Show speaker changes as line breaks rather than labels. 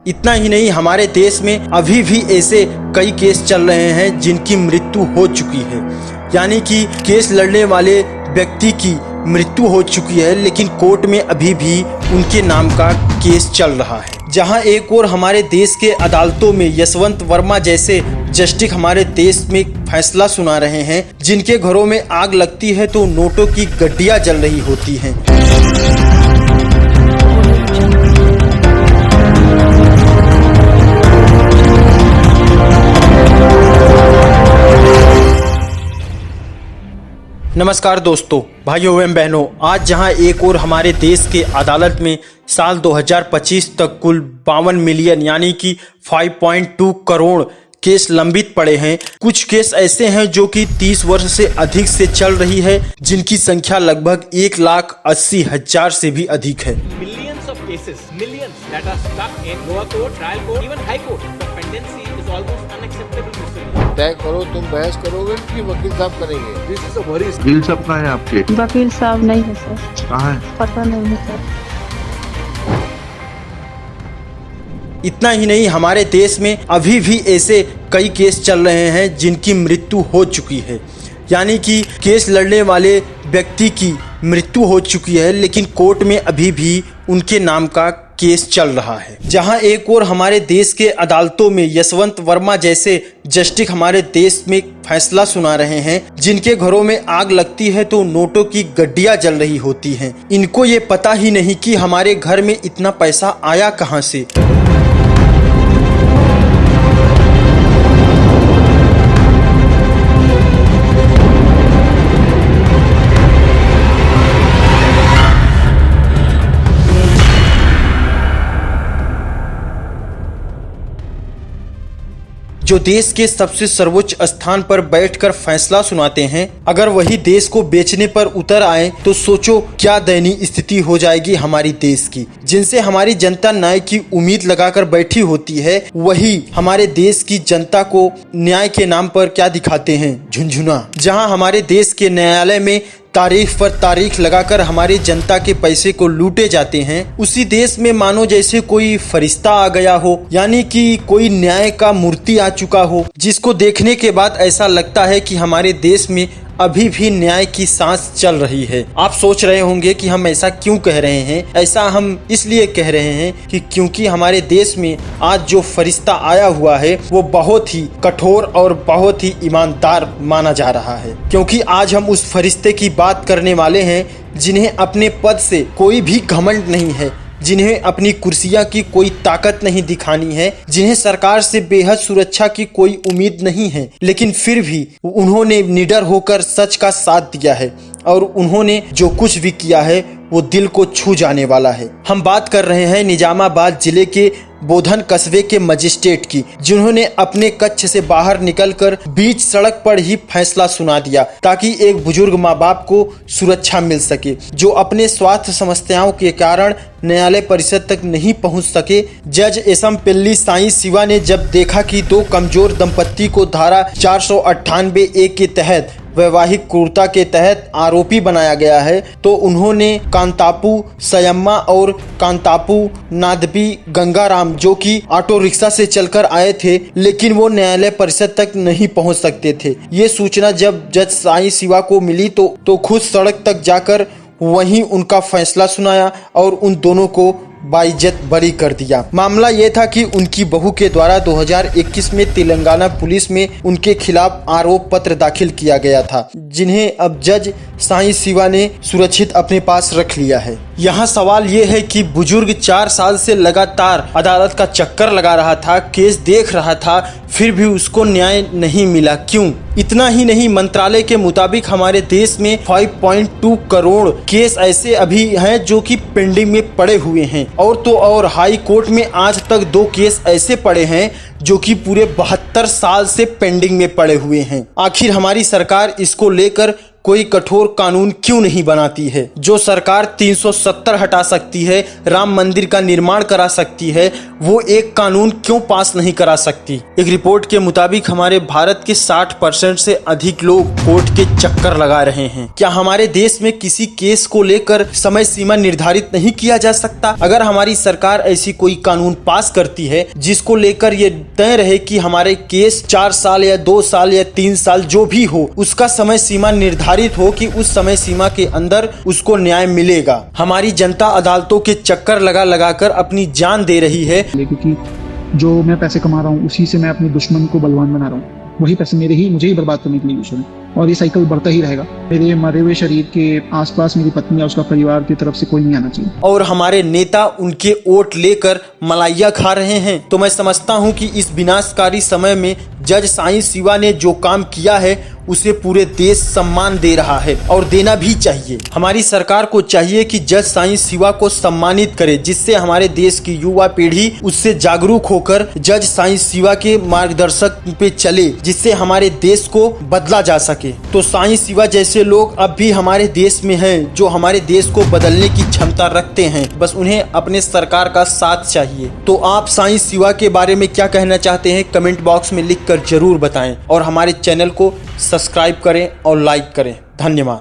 इतना ही नहीं, हमारे देश में अभी भी ऐसे कई केस चल रहे हैं जिनकी मृत्यु हो चुकी है। यानी कि केस लड़ने वाले व्यक्ति की मृत्यु हो चुकी है, लेकिन कोर्ट में अभी भी उनके नाम का केस चल रहा है। जहां एक और हमारे देश के अदालतों में यशवंत वर्मा जैसे जस्टिस हमारे देश में फैसला सुना रहे हैं, जिनके घरों में आग लगती है तो नोटों की गड्डियां जल रही होती हैं। नमस्कार दोस्तों, भाइयों एवं बहनों, आज जहां एक और हमारे देश के अदालत में साल 2025 तक कुल 52 मिलियन यानी कि 5.2 करोड़ केस लंबित पड़े हैं। कुछ केस ऐसे हैं जो कि 30 वर्ष से अधिक से चल रही है, जिनकी संख्या लगभग 1,80,000 से भी अधिक है।
Millions of cases, millions that are stuck in lower court, trial court, even high court. The pendency is almost unacceptable.
तय करो, तुम बहस करोगे कि वकील साहब करेंगे?
This is a worry.
वकील साहब कहाँ है आपके?
वकील साहब नहीं है सर।
कहाँ है?
पता नहीं है सर।
इतना ही नहीं, हमारे देश में अभी भी ऐसे कई केस चल रहे हैं जिनकी मृत्यु हो चुकी है। यानी कि केस लड़ने वाले व्यक्ति की मृत्यु हो चुकी है, लेकिन कोर्ट में अभी भी उनके नाम का केस चल रहा है। जहां एक और हमारे देश के अदालतों में यशवंत वर्मा जैसे जस्टिस हमारे देश में फैसला सुना रहे हैं, जिनके घरों में आग लगती है तो नोटों की गड्डियां जल रही होती हैं। इनको ये पता ही नहीं कि हमारे घर में इतना पैसा आया कहां से। जो देश के सबसे सर्वोच्च स्थान पर बैठकर फैसला सुनाते हैं, अगर वही देश को बेचने पर उतर आए तो सोचो क्या दयनीय स्थिति हो जाएगी हमारी देश की। जिनसे हमारी जनता न्याय की उम्मीद लगाकर बैठी होती है, वही हमारे देश की जनता को न्याय के नाम पर क्या दिखाते हैं? झुनझुना। जहां हमारे देश के न्यायालय में तारीख पर तारीख लगाकर हमारी जनता के पैसे को लूटे जाते हैं, उसी देश में मानो जैसे कोई फरिश्ता आ गया हो, यानी कि कोई न्याय का मूर्ति आ चुका हो, जिसको देखने के बाद ऐसा लगता है कि हमारे देश में अभी भी न्याय की सांस चल रही है। आप सोच रहे होंगे कि हम ऐसा क्यों कह रहे हैं। ऐसा हम इसलिए कह रहे हैं कि क्योंकि हमारे देश में आज जो फरिश्ता आया हुआ है वो बहुत ही कठोर और बहुत ही ईमानदार माना जा रहा है। क्योंकि आज हम उस फरिश्ते की बात करने वाले हैं जिन्हें अपने पद से कोई भी घमंड नहीं है, जिन्हें अपनी कुर्सियां की कोई ताकत नहीं दिखानी है, जिन्हें सरकार से बेहद सुरक्षा की कोई उम्मीद नहीं है, लेकिन फिर भी उन्होंने निडर होकर सच का साथ दिया है और उन्होंने जो कुछ भी किया है वो दिल को छू जाने वाला है। हम बात कर रहे हैं निजामाबाद जिले के बोधन कस्बे के मजिस्ट्रेट की, जिन्होंने अपने कक्ष से बाहर निकलकर बीच सड़क पर ही फैसला सुना दिया ताकि एक बुजुर्ग माँ बाप को सुरक्षा मिल सके, जो अपने स्वास्थ्य समस्याओं के कारण न्यायालय परिसर तक नहीं पहुंच सके। जज एसएम पिल्ली साई शिवा ने जब देखा कि दो कमजोर दंपत्ति को धारा 498A के तहत वैवाहिक क्रूरता के तहत आरोपी बनाया गया है, तो उन्होंने कांतापू सयम्मा और कांतापू नादबी गंगाराम, जो कि ऑटो रिक्शा से चलकर आए थे लेकिन वो न्यायालय परिसर तक नहीं पहुंच सकते थे, ये सूचना जब जज साई शिवा को मिली तो खुद सड़क तक जाकर वहीं उनका फैसला सुनाया और उन दोनों को बाइज्जत बरी कर दिया। मामला ये था कि उनकी बहू के द्वारा 2021 में तेलंगाना पुलिस में उनके खिलाफ आरोप पत्र दाखिल किया गया था, जिन्हें अब जज साई शिवा ने सुरक्षित अपने पास रख लिया है। यहाँ सवाल ये है कि बुजुर्ग 4 साल से लगातार अदालत का चक्कर लगा रहा था, केस देख रहा था, फिर भी उसको न्याय नहीं मिला, क्यों? इतना ही नहीं, मंत्रालय के मुताबिक हमारे देश में 5.2 करोड़ केस ऐसे अभी हैं जो कि पेंडिंग में पड़े हुए हैं, और तो और हाई कोर्ट में आज तक 2 केस ऐसे पड़े हैं जो कि पूरे 72 साल से पेंडिंग में पड़े हुए हैं। आखिर हमारी सरकार इसको लेकर कोई कठोर कानून क्यों नहीं बनाती है? जो सरकार 370 हटा सकती है, राम मंदिर का निर्माण करा सकती है, वो एक कानून क्यों पास नहीं करा सकती? एक रिपोर्ट के मुताबिक हमारे भारत के 60% से अधिक लोग कोर्ट के चक्कर लगा रहे हैं। क्या हमारे देश में किसी केस को लेकर समय सीमा निर्धारित नहीं किया जा सकता? अगर हमारी सरकार ऐसी कोई कानून पास करती है जिसको लेकर ये तय रहे कि हमारे केस 4 साल या 2 साल या 3 साल जो भी हो, उसका समय सीमा निर्धारित हो कि उस समय सीमा के अंदर उसको न्याय मिलेगा। हमारी जनता अदालतों के चक्कर लगा लगा कर अपनी जान दे रही है,
क्योंकि जो मैं पैसे कमा रहा हूँ उसी से मैं अपने दुश्मन को बलवान बना रहा हूँ। वही पैसे मुझे ही बर्बाद करने के लिए यूज हो रहे हैं और ये साइकिल बढ़ता ही रहेगा। मेरे मरे हुए शरीर के आसपास मेरी पत्नी या उसका परिवार की तरफ से कोई नहीं आना चाहिए।
और हमारे नेता उनके वोट लेकर मलाइया खा रहे हैं। तो मैं समझता हूं कि इस विनाशकारी समय में जज साईं शिवा ने जो काम किया है उसे पूरे देश सम्मान दे रहा है और देना भी चाहिए। हमारी सरकार को चाहिए कि जज साईं शिवा को सम्मानित करे, जिससे हमारे देश की युवा पीढ़ी उससे जागरूक होकर जज साईं शिवा के मार्गदर्शक पे चले, जिससे हमारे देश को बदला जा सके। तो साईं शिवा जैसे लोग अब भी हमारे देश में हैं, जो हमारे देश को बदलने की क्षमता रखते हैं। बस उन्हें अपने सरकार का साथ चाहिए। तो आप साईं शिवा के बारे में क्या कहना चाहते हैं, कमेंट बॉक्स में लिखकर जरूर बताएं और हमारे चैनल को सब्सक्राइब करें और लाइक करें। धन्यवाद।